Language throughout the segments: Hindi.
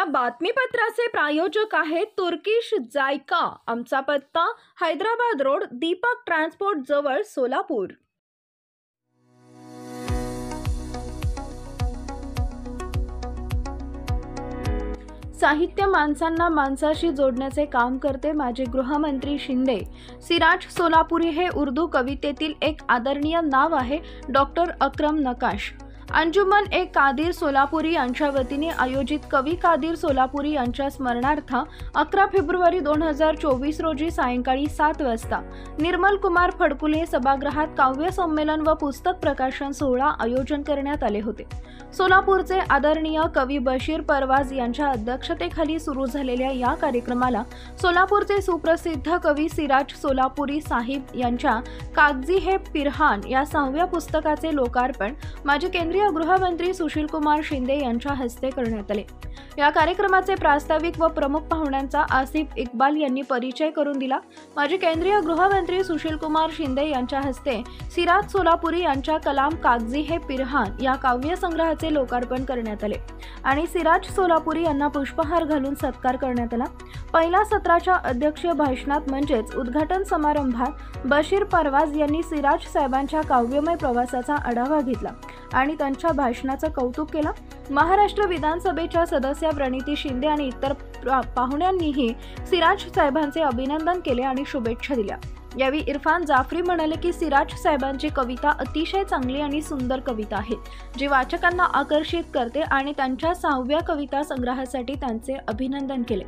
बातमीपत्राचे प्रायोजक आहेत तुर्किश जायका। आमचा पत्ता हैदराबाद रोड, दीपक ट्रान्सपोर्ट जवळ, सोलापूर। साहित्य माणसांना माणसाशी जोडण्याचे काम करते। माजी गृहमंत्री शिंदे। सिराज सोलापुरी हे उर्दू कवितेतील एक आदरणीय नाव आहे। डॉक्टर अक्रम नकाश। अंजुमन ए कादिर सोलापुरी यांच्या वतीने आयोजित कवी कादिर सोलापुरी यांच्या स्मरणार्थ 11 फेब्रुवारी 2024 रोजी सायंकाळी 7 वाजता निर्मल कुमार फडकुले सभागृहात काव्य संमेलन व पुस्तक प्रकाशन सोहळा आयोजन करण्यात आले होते। सोलापूरचे आदरणीय कवी बशीर परवाज यांच्या अध्यक्षतेखाली सुरू झालेल्या या कार्यक्रमाला सोलापूरचे सुप्रसिद्ध कवी सिराज सोलापुरी साहिब यांच्या कागजी हे पिरहान या 6व्या पुस्तकाचे लोकार्पण माजी केंद्रीय गृहमंत्री सुशीलकुमार शिंदे यांच्या हस्ते करण्यात आले। या कार्यक्रमाचे प्रास्ताविक व प्रमुख पाहुण्यांचा आसिफ इक्बाल यांनी परिचय करून दिला। माजी केंद्रीय गृहमंत्री सुशीलकुमार शिंदे यांच्या हस्ते सिराज सोलापुरी यांच्या कलाम कागजी हे पिरहान या काव्य संग्रहाचे लोकार्पण करण्यात आले आणि सिराज सोलापुरी यांना पुष्पहार घालून सत्कार करण्यात आला। पहिल्या सत्राच्या अध्यक्षीय भाषणात म्हणजेच उद्घाटन समारंभात बशीर परवाज यांनी सिराज साहेबांच्या काव्यमय प्रवासाचा आढावा घेतला आणि त्यांच्या भाषणाचं कौतुक केलं। महाराष्ट्र विधानसभेच्या सदस्य प्रणिती शिंदे आणि इतर पाहुण्यांनीही सिराज साहेबांचे अभिनंदन केले आणि शुभेच्छा दिल्या। यावेळी इरफान जाफरी म्हणाले की सिराज साहेबांची कविता अतिशय चांगली आणि सुंदर कविता आहे, जी वाचकांना आकर्षित करते आणि त्यांच्या 6व्या कविता संग्रहासाठी त्यांचे अभिनंदन केले।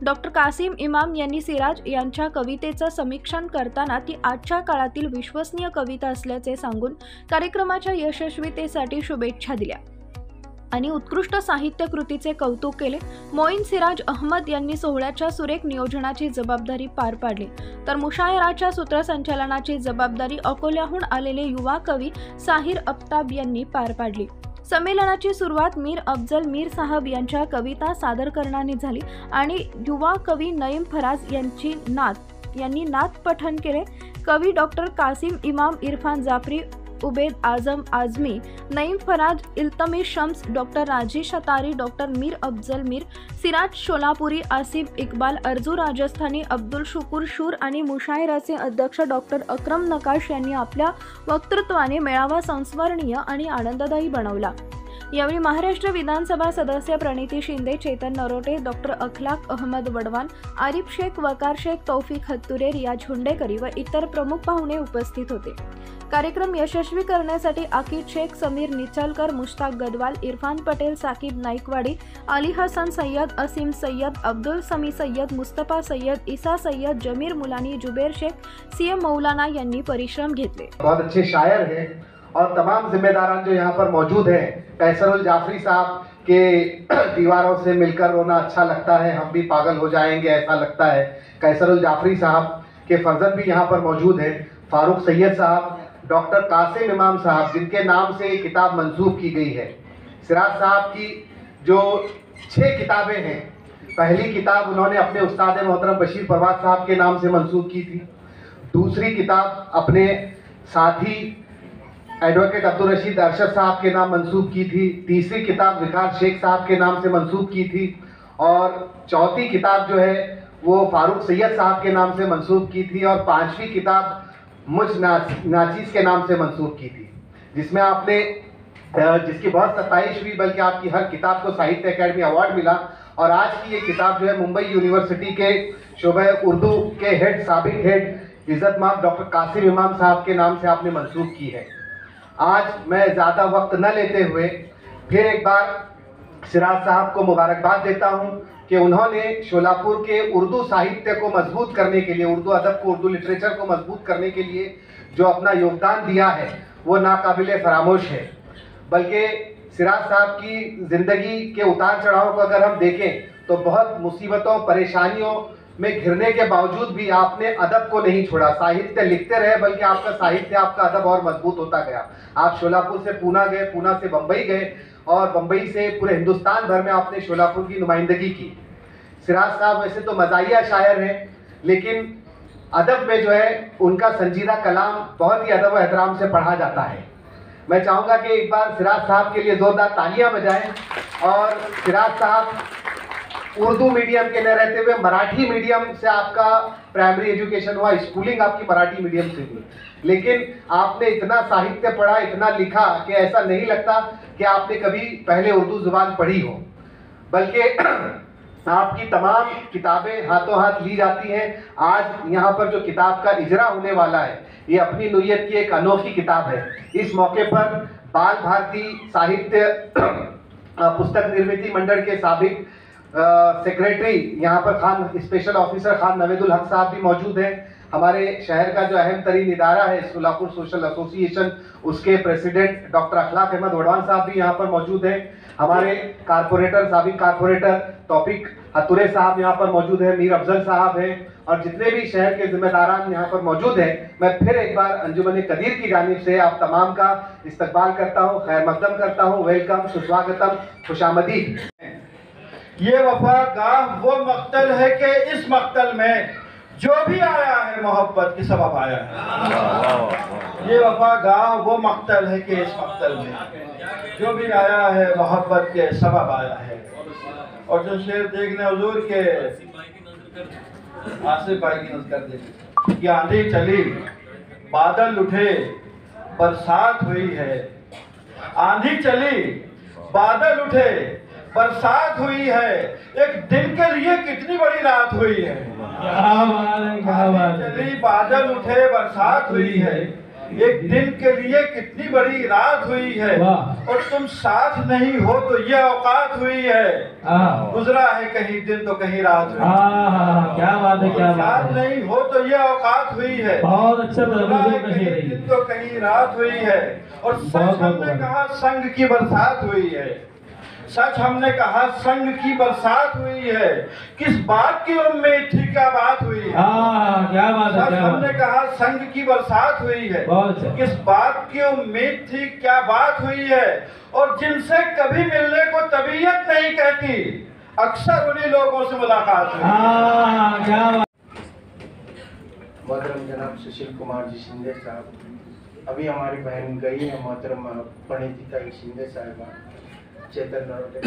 डॉक्टर कासिम इमाम यांनी सिराज यांच्या कवितेचं समीक्षण करताना ती आजच्या काळातील विश्वसनीय कविता असल्याचे सांगून कार्यक्रमाच्या यशस्वीतेसाठी शुभेच्छा दिल्या आणि उत्कृष्ट साहित्य कृतीचे कौतुक केले। मोईन सिराज अहमद यांनी सोहळ्याच्या सुरेख नियोजनाची जबाबदारी पार पाडली, तर मुशायराच्या सूत्रसंचालनाची जबाबदारी अकोल्याहून आलेले युवा कवी साहिर अफ्ताब यांनी पार पाडली। संमेलनाची सुरुवात मीर अफजल मीर साहब यांच्या कविता सादरीकरणाने झाली आणि युवा कवी नईम फराज यांनी नात पठण केले। कवी डॉक्टर कासिम इमाम, इरफान जाफरी, उबेद आजम आझमी, नईम फराज, इल्तमिश शम्स, डॉक्टर राजी शतारी, डॉक्टर मीर अफजल मीर, सिराज सोलापुरी, आसिफ इक्बाल, अर्जू राजस्थानी, अब्दुल शुकूर शूर आणि मुशायराचे अध्यक्ष डॉक्टर अक्रम नकाश यांनी आपल्या वक्तृत्वाने मेळावा संस्मरणीय आणि आनंददायी बनवला। यावेळी महाराष्ट्र विधानसभा सदस्य प्रणिती शिंदे, चेतन नरोटे, डॉक्टर अखलाक अहमद वडवान, आरिफ शेख, वकार शेख, तौफिक हत्तुरे, रियाज हुंडेकरी व इतर प्रमुख पाहुणे उपस्थित होते। कार्यक्रम यशस्वी करण्यासाठी आकिब शेख, समीर निचलकर, मुश्ताक गदवाल, इरफान पटेल, साकिब नाईकवाडी, अली हसन सय्यद, असीम सय्यद, अब्दुल समी सय्यद, मुस्तफा सय्यद, ईसा सय्यद, जमीर मुलानी, जुबेर शेख, सीएम मौलाना यांनी परिश्रम घेतले। बहुत अच्छे शायर हैं और तमाम जिम्मेदारान जो यहाँ पर मौजूद हैं। कैसरुल जाफरी साहब के दीवारों से मिलकर रोना अच्छा लगता है, हम भी पागल हो जाएंगे ऐसा लगता है। कैसरुल जाफरी साहब के फर्जंद भी यहाँ पर मौजूद हैं। फारूक सैयद साहब, डॉक्टर कासिम इमाम साहब, जिनके नाम से एक किताब मंसूब की गई है। सिराज साहब की जो 6 किताबें हैं, पहली किताब उन्होंने अपने उस्ताद मोहतरम बशीर परवाज साहब के नाम से मंसूब की थी। दूसरी किताब अपने साथी एडवोकेट अब्दुल रशीद अरशद साहब के नाम मंसूब की थी। तीसरी किताब विकास शेख साहब के नाम से मंसूब की थी और चौथी किताब जो है वो फारूक सैयद साहब के नाम से मंसूब की थी और 5वीं किताब मुझ नाचीज़ के नाम से मंसूब की थी, जिसमें आपने जिसकी बहुत सताइश हुई, बल्कि आपकी हर किताब को साहित्य अकेडमी अवार्ड मिला। और आज की ये किताब जो है मुंबई यूनिवर्सिटी के शोबे उर्दू के हेड, साबिक हेड इज़्ज़तमाब डॉक्टर कासिम इमाम साहब के नाम से आपने मंसूब की है। आज मैं ज़्यादा वक्त न लेते हुए फिर एक बार सिराज साहब को मुबारकबाद देता हूँ कि उन्होंने शोलापुर के उर्दू साहित्य को मजबूत करने के लिए, उर्दू अदब को, उर्दू लिटरेचर को मजबूत करने के लिए जो अपना योगदान दिया है वो नाकाबिले फरामोश है। बल्कि सिराज साहब की ज़िंदगी के उतार चढ़ाव को अगर हम देखें तो बहुत मुसीबतों, परेशानियों में घिरने के बावजूद भी आपने अदब को नहीं छोड़ा, साहित्य लिखते रहे, बल्कि आपका साहित्य, आपका अदब और मजबूत होता गया। आप शोलापुर से पूना गए, पूना से बम्बई गए और बम्बई से पूरे हिंदुस्तान भर में आपने शोलापुर की नुमाइंदगी की। सिराज साहब वैसे तो मज़ाहिया शायर हैं, लेकिन अदब में जो है उनका संजीदा कलाम बहुत ही अदब व एहतराम से पढ़ा जाता है। मैं चाहूँगा कि एक बार सिराज साहब के लिए ज़ोरदार तालियां बजाएं और सिराज साहब उर्दू मीडियम के न रहते हुए मराठी मीडियम से आपका प्राइमरी एजुकेशन हुआ, स्कूलिंग आपकी मराठी मीडियम से हुई, लेकिन आपने इतना साहित्य पढ़ा, इतना लिखा कि ऐसा नहीं लगता कि आपने कभी पहले उर्दू जुबान पढ़ी हो, बल्कि आपकी तमाम किताबें हाथों हाथ ली जाती हैं। आज यहाँ पर जो किताब का इजरा होने वाला है, ये अपनी नोयत की एक अनोखी किताब है। इस मौके पर बाल भारती साहित्य पुस्तक निर्मिती मंडल के साबिक सेक्रेटरी यहाँ पर खान स्पेशल ऑफिसर खान नवेदुल हक साहब भी मौजूद हैं। हमारे शहर का जो अहम तरीन इदारा है सोलापुर सोशल एसोसिएशन, उसके प्रेसिडेंट डॉक्टर अखलाक अहमद वडवान साहब भी यहाँ पर मौजूद हैं। हमारे कारपोरेटर, साबिक कारपोरेटर तौफीक हतुरे साहब यहाँ पर मौजूद हैं, मीर अफजल साहब हैं, और जितने भी शहर के जिम्मेदारान यहाँ पर मौजूद हैं। मैं फिर एक बार अंजुमन कदीर की जानिब से आप तमाम का इस्तकबाल करता हूँ, खैर मकदम करता हूँ, वेलकम, सुस्वागतम, खुशामदीद। ये वफागाह वो मक्तल है कि इस मक्तल में जो भी आया है मोहब्बत के सबब आया है। ये वफागाह वो मक्तल है कि इस मक्तल में जो भी आया है मोहब्बत के सबब आया है। और जो शेर देखने हुजूर के आसिफ भाई की नजर कर दे कि आंधी चली बादल उठे बरसात हुई है, आंधी चली बादल उठे बरसात हुई है, एक दिन के लिए कितनी बड़ी रात हुई है। चली बादल उठे बरसात हुई है, एक दिन के लिए कितनी बड़ी रात हुई है, और तुम साथ नहीं हो तो ये औकात हुई है। गुजरा है कहीं दिन तो कहीं रात हुई है। क्या बात है, क्या बात साथ है, नहीं हो तो ये औकात हुई है। बहुत अच्छा कहीं दिन तो कहीं रात हुई है। और सच हमने कहा संग की बरसात हुई है, सच हमने कहा संग की बरसात हुई है। किस बात की उम्मीद थी, क्या बात हुई है। क्या बात है, सच हमने कहा संग की बरसात हुई है, किस बात की उम्मीद थी, क्या बात हुई है। और जिनसे कभी मिलने को तबीयत नहीं कहती, अक्सर उन्हीं लोगों से मुलाकात हुई। क्या बात। मोहतरम जनाब सुशील कुमार जी शिंदे साहब, अभी हमारी बहन गई है मोहतरम प्रणीतिता शिंदे साहिबा, चेतन नरोटे,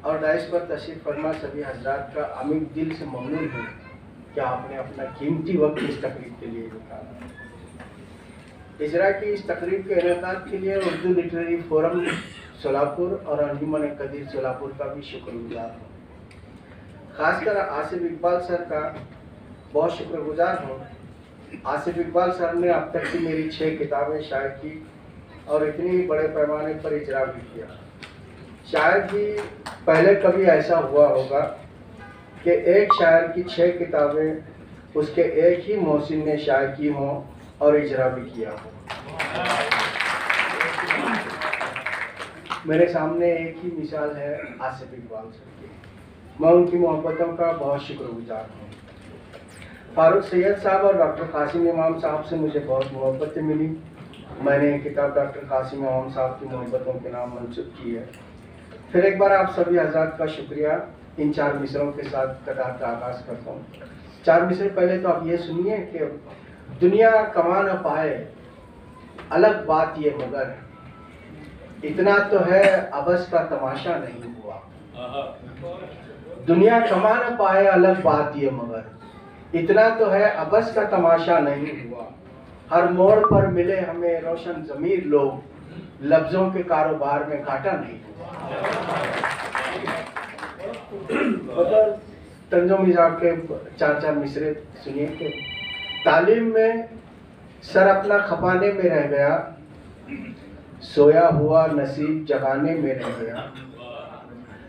और डाइस पर तशरीफ फरमा सभी हजरात का अमीर दिल से ममनून हूँ कि आपने अपना कीमती वक्त इस तकरीब के लिए निकाला। इजरा की इस तकरीब के इनेकाद के लिए उर्दू लिटरेरी फोरम सोलापुर और अंजुमन कदीर सोलापुर का भी शुक्रगुजार हूँ। खासकर आसिफ इकबाल सर का बहुत शुक्रगुजार हूँ। आसिफ इकबाल सर ने अब तक की मेरी 6 किताबें शायद की और इतनी बड़े पैमाने पर इजरा भी किया। शायद ही पहले कभी ऐसा हुआ होगा कि एक शायर की 6 किताबें उसके एक ही मोहसिन ने शायर की हों और इजरा भी किया हो। मेरे सामने एक ही मिसाल है आसिफ इकबाल सर की। मैं उनकी मोहब्बतों का बहुत शुक्रगुजार हूँ। फारूक सैयद साहब और डॉक्टर कासिम इमाम साहब से मुझे बहुत मोहब्बतें मिली। मैंने किताब डॉक्टर कासिम इमाम साहब की मोहब्बतों के नाम मंसूब की है। फिर एक बार आप सभी हजरात का शुक्रिया। इन 4 मिसरों के साथ कतार का आगाज़ करता हूँ। 4 मिसरे पहले तो आप ये सुनिए कि दुनिया कमा न पाए अलग बात ये मगर, इतना तो है अबस का तमाशा नहीं हुआ। दुनिया कमा न पाए अलग बात ये मगर, इतना तो है अबस का तमाशा नहीं हुआ। हर मोड़ पर मिले हमें रोशन ज़मीर लोग, लफ्ज़ों के कारोबार में घाटा नहीं हुआ। तंजो मिजाज के 4 मिसरे सुनिए कि तालीम में सर अपना खपाने में रह गया, सोया हुआ नसीब जगाने में रह गया।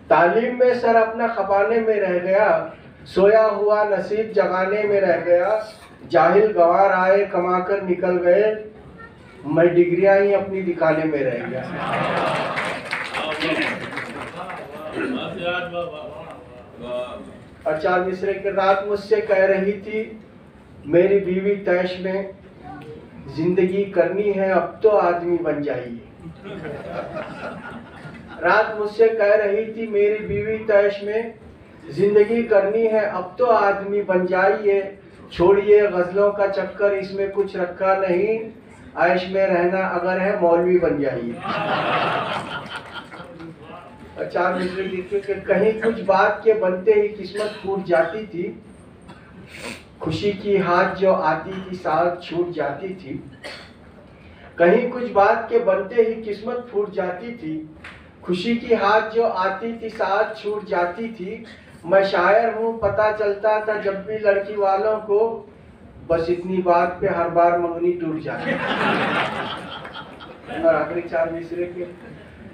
तालीम में सर अपना खपाने में रह गया, सोया हुआ नसीब जगाने में रह गया। जाहिल गवार आए कमा कर निकल गए, मैं डिग्रियां ही अपनी दिखाने में रह गया। और 4 मिसरे के रात मुझसे कह रही थी मेरी बीवी तैश में, जिंदगी करनी है अब तो आदमी बन जाइए। रात मुझसे कह रही थी मेरी बीवी तैश में, जिंदगी करनी है अब तो आदमी बन जाइए। छोड़िए गजलों का चक्कर, इसमें कुछ रखा नहीं, ऐश में रहना अगर है मौलवी बन जाइए। चार मिसरे लिखे कि कहीं कुछ बात के बनते ही किस्मत फूट जाती थी, खुशी की हाथ जो आती थी साथ छूट जाती थी। कहीं कुछ बात के बनते ही किस्मत फूट जाती थी, खुशी की हाथ जो आती थी साथ छूट जाती थी। मैं शायर हूँ पता चलता था जब भी लड़की वालों को, बस इतनी बात पे हर बार मंगनी टूट जाती। और आखिरी चार मिसरे के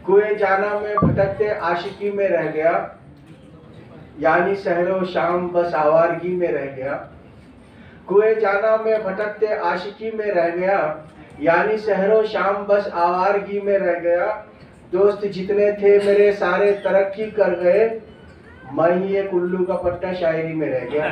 कुएं जाना में भटकते आशिकी में रह गया, यानी सहरो शाम बस आवारगी में रह गया। कुएं जाना में भटकते आशिकी में रह गया, यानी सहरो शाम बस आवारगी में रह गया। दोस्त जितने थे मेरे सारे तरक्की कर गए, मैं ही एक उल्लू का पट्टा शायरी में रह गया।